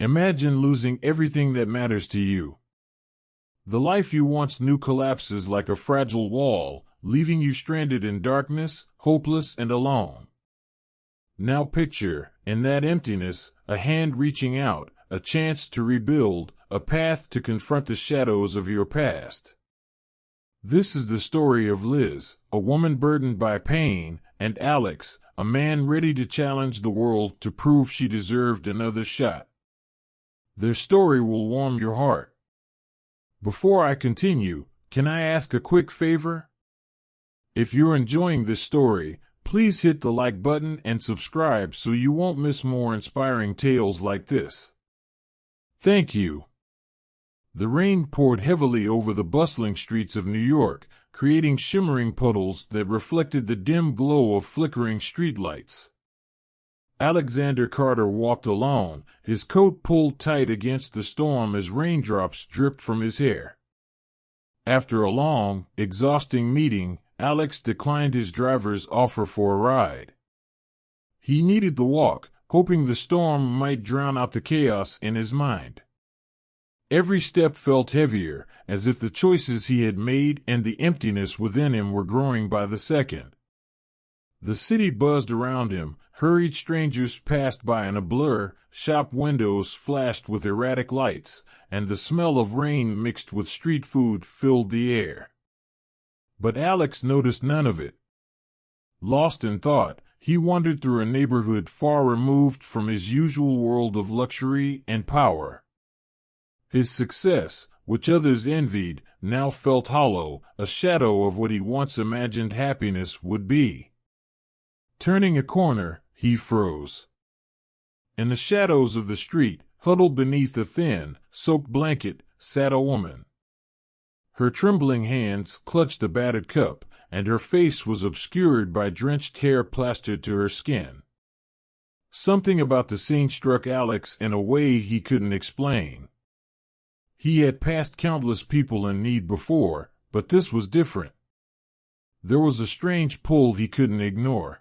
Imagine losing everything that matters to you. The life you once knew collapses like a fragile wall, leaving you stranded in darkness, hopeless and alone. Now picture, in that emptiness, a hand reaching out, a chance to rebuild, a path to confront the shadows of your past. This is the story of Liz, a woman burdened by pain, and Alex, a man ready to challenge the world to prove she deserved another shot. Their story will warm your heart. Before I continue, can I ask a quick favor? If you're enjoying this story, please hit the like button and subscribe so you won't miss more inspiring tales like this. Thank you. The rain poured heavily over the bustling streets of New York, creating shimmering puddles that reflected the dim glow of flickering streetlights. Alexander Carter walked alone, his coat pulled tight against the storm as raindrops dripped from his hair. After a long, exhausting meeting, Alex declined his driver's offer for a ride. He needed the walk, hoping the storm might drown out the chaos in his mind. Every step felt heavier, as if the choices he had made and the emptiness within him were growing by the second. The city buzzed around him, hurried strangers passed by in a blur, shop windows flashed with erratic lights, and the smell of rain mixed with street food filled the air. But Alex noticed none of it. Lost in thought, he wandered through a neighborhood far removed from his usual world of luxury and power. His success, which others envied, now felt hollow, a shadow of what he once imagined happiness would be. Turning a corner, he froze. In the shadows of the street, huddled beneath a thin, soaked blanket, sat a woman. Her trembling hands clutched a battered cup, and her face was obscured by drenched hair plastered to her skin. Something about the scene struck Alex in a way he couldn't explain. He had passed countless people in need before, but this was different. There was a strange pull he couldn't ignore.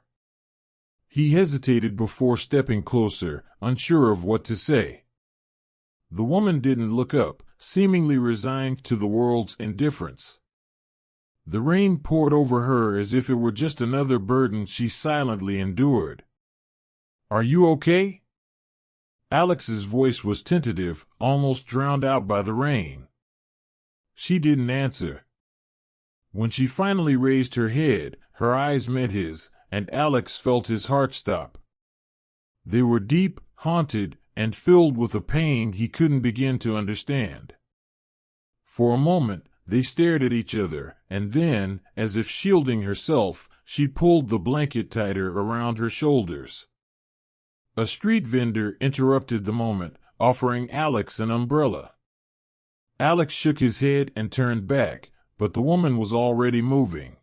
He hesitated before stepping closer, unsure of what to say. The woman didn't look up, seemingly resigned to the world's indifference. The rain poured over her as if it were just another burden she silently endured. "Are you okay?" Alex's voice was tentative, almost drowned out by the rain. She didn't answer. When she finally raised her head, her eyes met his, and Alex felt his heart stop. They were deep, haunted, and filled with a pain he couldn't begin to understand. For a moment, they stared at each other, and then, as if shielding herself, she pulled the blanket tighter around her shoulders. A street vendor interrupted the moment, offering Alex an umbrella. Alex shook his head and turned back, but the woman was already moving.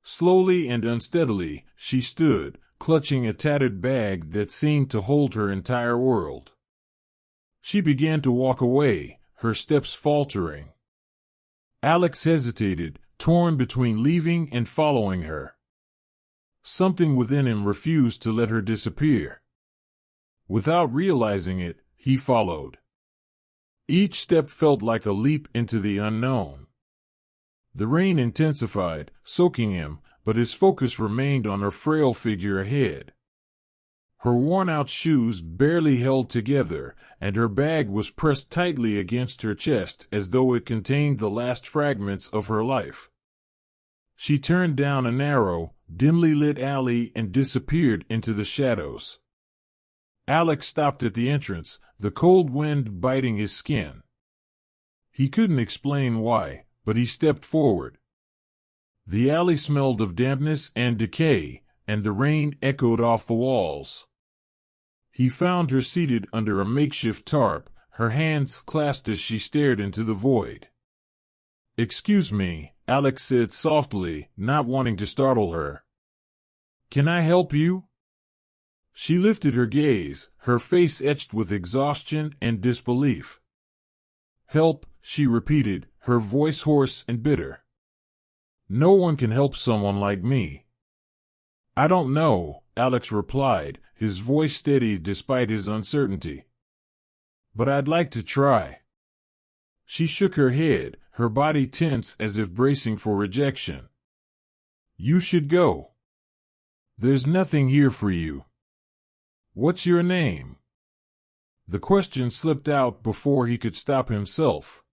Slowly and unsteadily, she stood, clutching a tattered bag that seemed to hold her entire world. She began to walk away, her steps faltering. Alex hesitated, torn between leaving and following her. Something within him refused to let her disappear. Without realizing it, he followed. Each step felt like a leap into the unknown. The rain intensified, soaking him, but his focus remained on her frail figure ahead. Her worn-out shoes barely held together, and her bag was pressed tightly against her chest as though it contained the last fragments of her life. She turned down a narrow, dimly lit alley and disappeared into the shadows. Alex stopped at the entrance, the cold wind biting his skin. He couldn't explain why, but he stepped forward. The alley smelled of dampness and decay, and the rain echoed off the walls. He found her seated under a makeshift tarp, her hands clasped as she stared into the void. "Excuse me," Alex said softly, not wanting to startle her. "Can I help you?" She lifted her gaze, her face etched with exhaustion and disbelief. "Help," she repeated, her voice hoarse and bitter. "No one can help someone like me." "I don't know," Alex replied, his voice steady despite his uncertainty. but I'd like to try. She shook her head, her body tense as if bracing for rejection. You should go. There's nothing here for you. What's your name? The question slipped out before he could stop himself.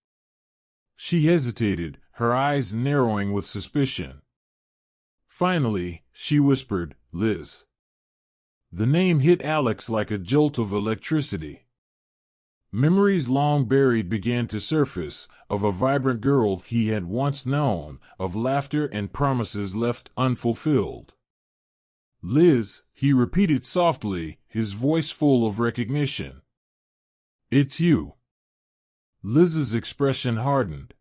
She hesitated, her eyes narrowing with suspicion. Finally, she whispered, Liz. The name hit Alex like a jolt of electricity. Memories long buried began to surface, of a vibrant girl he had once known, of laughter and promises left unfulfilled. Liz, he repeated softly, his voice full of recognition. It's you. Liz's expression hardened.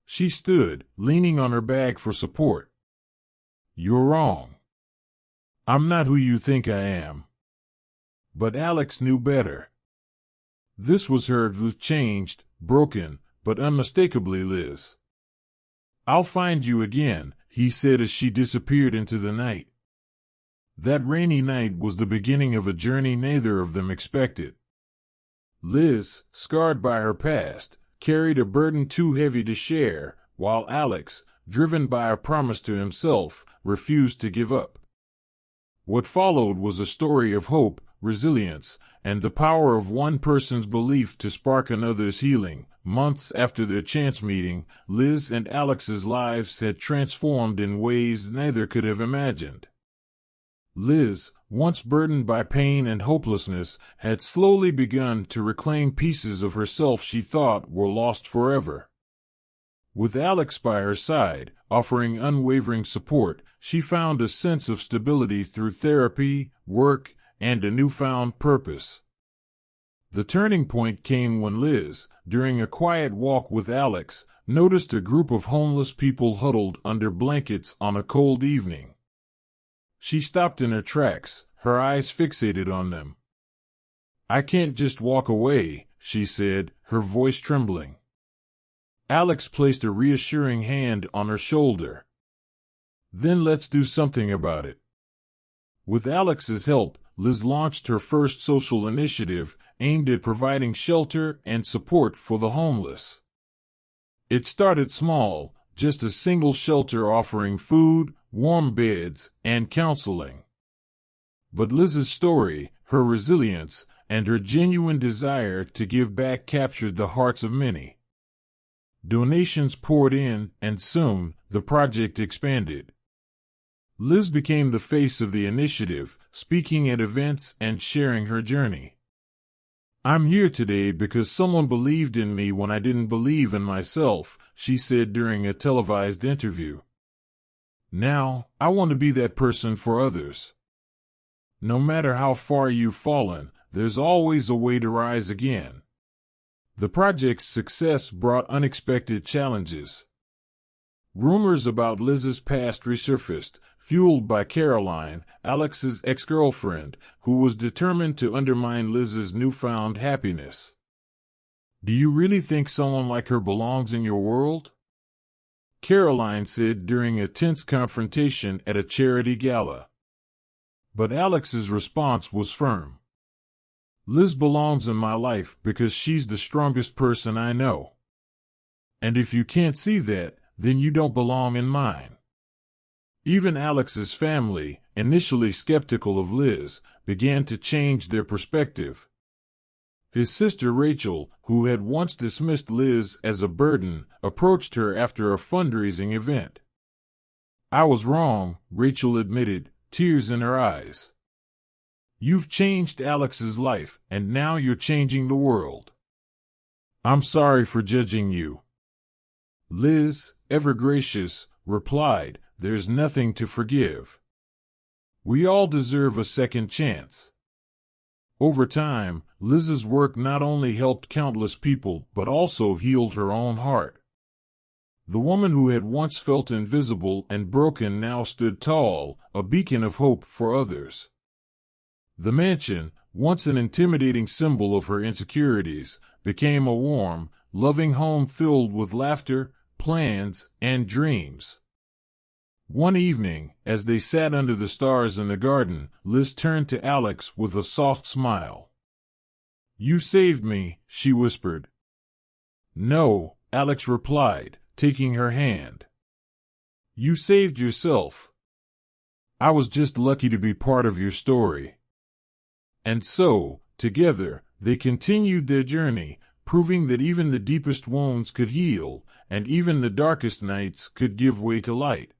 She stood, leaning on her bag for support. You're wrong. I'm not who you think I am. But Alex knew better. This was her changed, broken, but unmistakably Liz. I'll find you again, he said as she disappeared into the night. That rainy night was the beginning of a journey neither of them expected. Liz, scarred by her past, carried a burden too heavy to share, while Alex, driven by a promise to himself, refused to give up. What followed was a story of hope, resilience, and the power of one person's belief to spark another's healing. Months after their chance meeting, Liz and Alex's lives had transformed in ways neither could have imagined. Liz, once burdened by pain and hopelessness, had slowly begun to reclaim pieces of herself she thought were lost forever. With Alex by her side, offering unwavering support, she found a sense of stability through therapy, work, and a newfound purpose. The turning point came when Liz, during a quiet walk with Alex, noticed a group of homeless people huddled under blankets on a cold evening. She stopped in her tracks, her eyes fixated on them. I can't just walk away, she said, her voice trembling. Alex placed a reassuring hand on her shoulder. Then let's do something about it. With Alex's help, Liz launched her first social initiative aimed at providing shelter and support for the homeless. It started small, just a single shelter offering food, warm beds, and counseling. But Liz's story, her resilience, and her genuine desire to give back captured the hearts of many. Donations poured in, and soon, the project expanded. Liz became the face of the initiative, speaking at events and sharing her journey. I'm here today because someone believed in me when I didn't believe in myself, she said during a televised interview. Now, I want to be that person for others. No matter how far you've fallen, there's always a way to rise again. The project's success brought unexpected challenges. Rumors about Liz's past resurfaced, fueled by Caroline, Alex's ex-girlfriend, who was determined to undermine Liz's newfound happiness. Do you really think someone like her belongs in your world? Caroline said during a tense confrontation at a charity gala. But Alex's response was firm. Liz belongs in my life because she's the strongest person I know. And if you can't see that, then you don't belong in mine. Even Alex's family, initially skeptical of Liz, began to change their perspective. His sister Rachel, who had once dismissed Liz as a burden, approached her after a fundraising event. I was wrong, Rachel admitted, tears in her eyes. You've changed Alex's life, and now you're changing the world. I'm sorry for judging you. Liz, ever gracious, replied, there's nothing to forgive. We all deserve a second chance. Over time, Liz's work not only helped countless people but also healed her own heart. The woman who had once felt invisible and broken now stood tall, a beacon of hope for others. The mansion, once an intimidating symbol of her insecurities, became a warm, loving home filled with laughter, plans, and dreams. One evening, as they sat under the stars in the garden, Liz turned to Alex with a soft smile. You saved me, she whispered. No, Alex replied, taking her hand. You saved yourself. I was just lucky to be part of your story. And so, together, they continued their journey, proving that even the deepest wounds could heal, and even the darkest nights could give way to light.